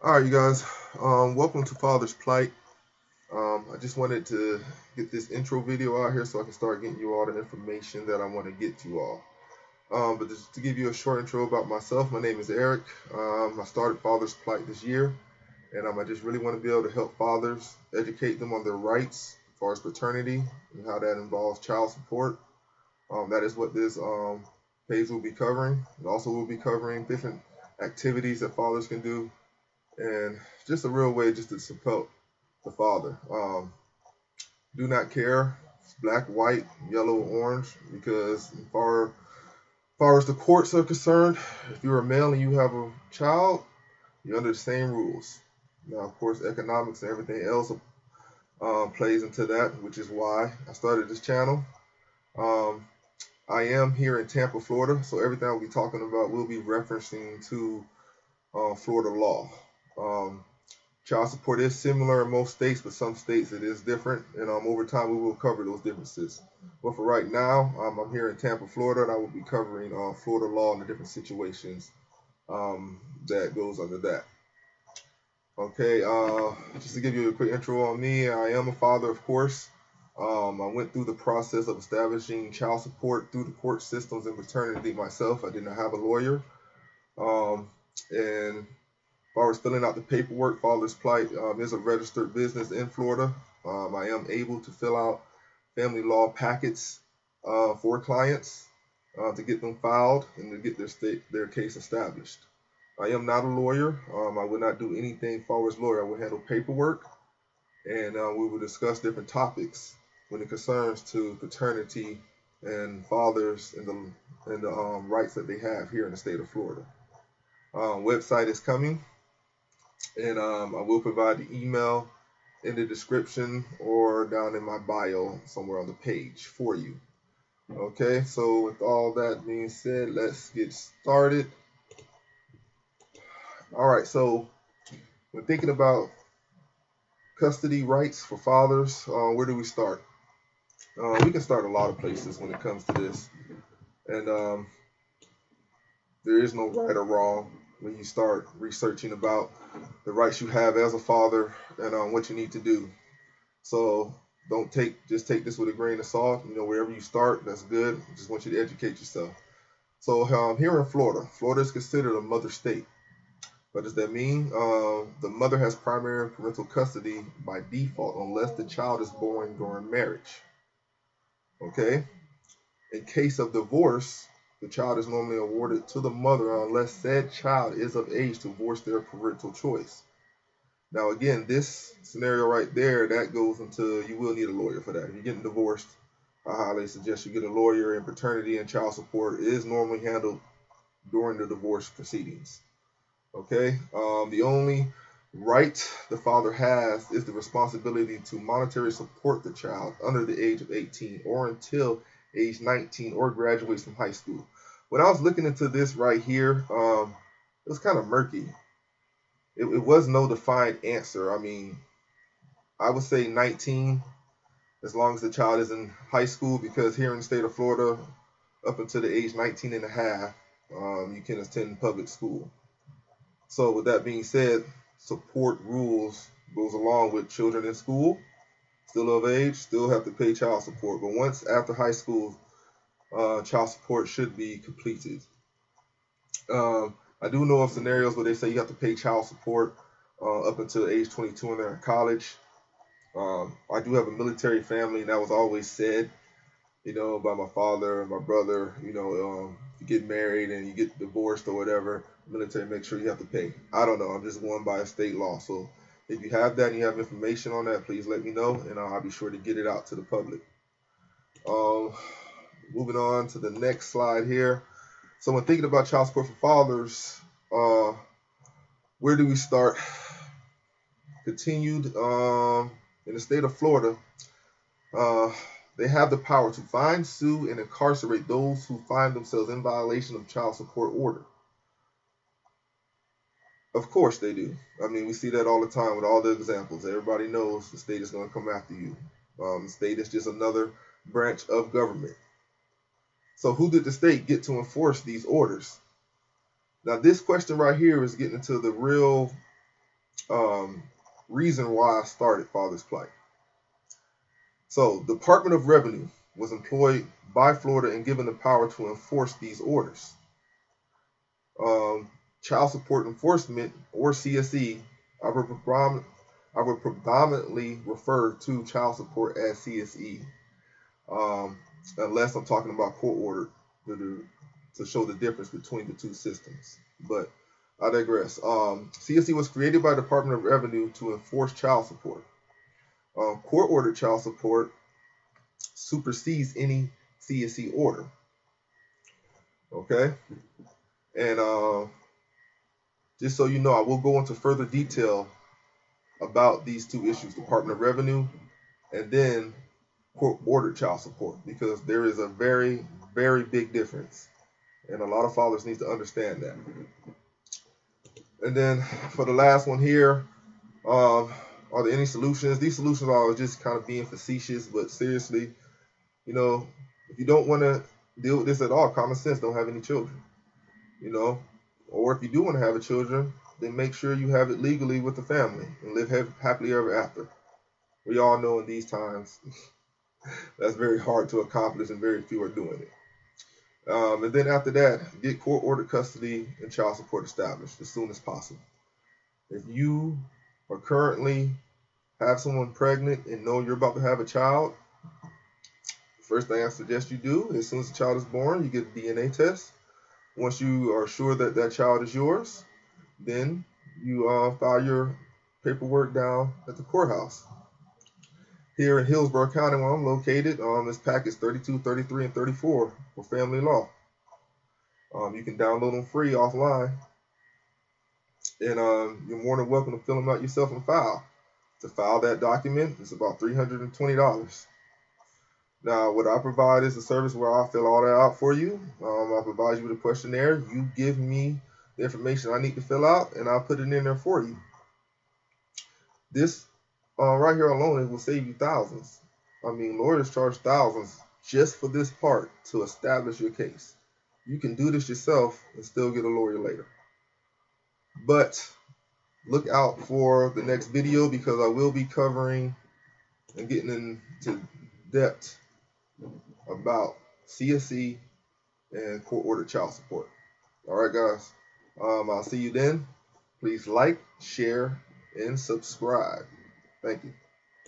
All right, you guys. Welcome to Father's Plight. I just wanted to get this intro video out here so I can start getting you all the information that I want to get to you all. But just to give you a short intro about myself, my name is Eric. I started Father's Plight this year, and I just really want to be able to help fathers, educate them on their rights as far as paternity and how that involves child support. That is what this page will be covering. It also will be covering different activities that fathers can do and just a real way just to support the father. Do not care, black, white, yellow, orange, because as far as the courts are concerned, if you're a male and you have a child, you're under the same rules. Now, of course, economics and everything else plays into that, which is why I started this channel. Um, I am here in Tampa, Florida, so everything I'll be talking about will be referencing to Florida law. Um, Child support is similar in most states, but some states it is different. And over time, we will cover those differences. But for right now, I'm here in Tampa, Florida, and I will be covering Florida law and the different situations that goes under that. Okay, just to give you a quick intro on me, I am a father, of course. I went through the process of establishing child support through the court systems and paternity myself. I did not have a lawyer. And as far as filling out the paperwork, Father's Plight is a registered business in Florida. I am able to fill out family law packets for clients to get them filed and to get their case established. I am not a lawyer. I would not do anything as far as lawyer. I would handle paperwork, and we will discuss different topics when it concerns to paternity and fathers and the rights that they have here in the state of Florida. Website is coming, and I will provide the email in the description or down in my bio somewhere on the page for you. Okay, so with all that being said, let's get started. All right, so when thinking about custody rights for fathers, where do we start? We can start a lot of places when it comes to this, and there is no right or wrong when you start researching about the rights you have as a father and what you need to do. So don't just take this with a grain of salt. Wherever you start, that's good. I just want you to educate yourself. So here in Florida, Florida is considered a mother state. What does that mean? The mother has primary parental custody by default unless the child is born during marriage. Okay? In case of divorce, the child is normally awarded to the mother unless said child is of age to voice their parental choice. Now, again, this scenario right there, that goes into, you will need a lawyer for that. If you're getting divorced, I highly suggest you get a lawyer, and paternity and child support is normally handled during the divorce proceedings. Okay? The only right the father has is the responsibility to monetarily support the child under the age of 18 or until age 19 or graduates from high school. When I was looking into this right here, it was kind of murky. It was no defined answer. I mean, I would say 19 as long as the child is in high school, because here in the state of Florida, up until the age 19 and a half, you can attend public school. So with that being said, support rules goes along with children in school, still of age, still have to pay child support. But once after high school, child support should be completed. I do know of scenarios where they say you have to pay child support up until age 22 when they're in college. I do have a military family, and that was always said, by my father and my brother. You get married and you get divorced or whatever, the military makes sure you have to pay. I don't know. I'm just going by a state law. So if you have that and you have information on that, please let me know, and I'll be sure to get it out to the public. Moving on to the next slide here. So when thinking about child support for fathers, where do we start? Continued in the state of Florida, they have the power to fine, sue, and incarcerate those who find themselves in violation of child support order. Of course they do. I mean, we see that all the time with all the examples. Everybody knows the state is going to come after you. The state is just another branch of government. So who did the state get to enforce these orders? Now, this question right here is getting into the real reason why I started Father's Plight. So, the Department of Revenue was employed by Florida and given the power to enforce these orders. Child Support Enforcement, or CSE, I would predominantly refer to child support as CSE, unless I'm talking about court order to show the difference between the two systems. But I digress. CSE was created by the Department of Revenue to enforce child support. Court-ordered child support supersedes any CSE order. Okay? And just so you know, I will go into further detail about these two issues, Department of Revenue and then court-ordered child support, because there is a very, very big difference. And a lot of fathers need to understand that. And then for the last one here, are there any solutions? These solutions are just kind of being facetious, but seriously, you know, if you don't want to deal with this at all, common sense, don't have any children, you know. Or if you do want to have a children, then make sure you have it legally with the family and live happily ever after. We all know in these times that's very hard to accomplish and very few are doing it. And then after that, get court-ordered custody and child support established as soon as possible. If you are currently have someone pregnant and know you're about to have a child, first thing I suggest you do, as soon as the child is born, you get a DNA test. Once you are sure that that child is yours, then you file your paperwork down at the courthouse. Here in Hillsborough County, where I'm located, this package 32, 33, and 34 for family law. You can download them free offline, and you're more than welcome to fill them out yourself and file. To file that document, it's about $320. Now, what I provide is a service where I fill all that out for you. I provide you with a questionnaire. You give me the information I need to fill out, and I'll put it in there for you. This right here alone, it will save you thousands. I mean, lawyers charge thousands just for this part to establish your case. You can do this yourself and still get a lawyer later. But look out for the next video, because I will be covering and getting into depth about CSE and court-ordered child support. All right, guys. I'll see you then. Please like, share, and subscribe. Thank you.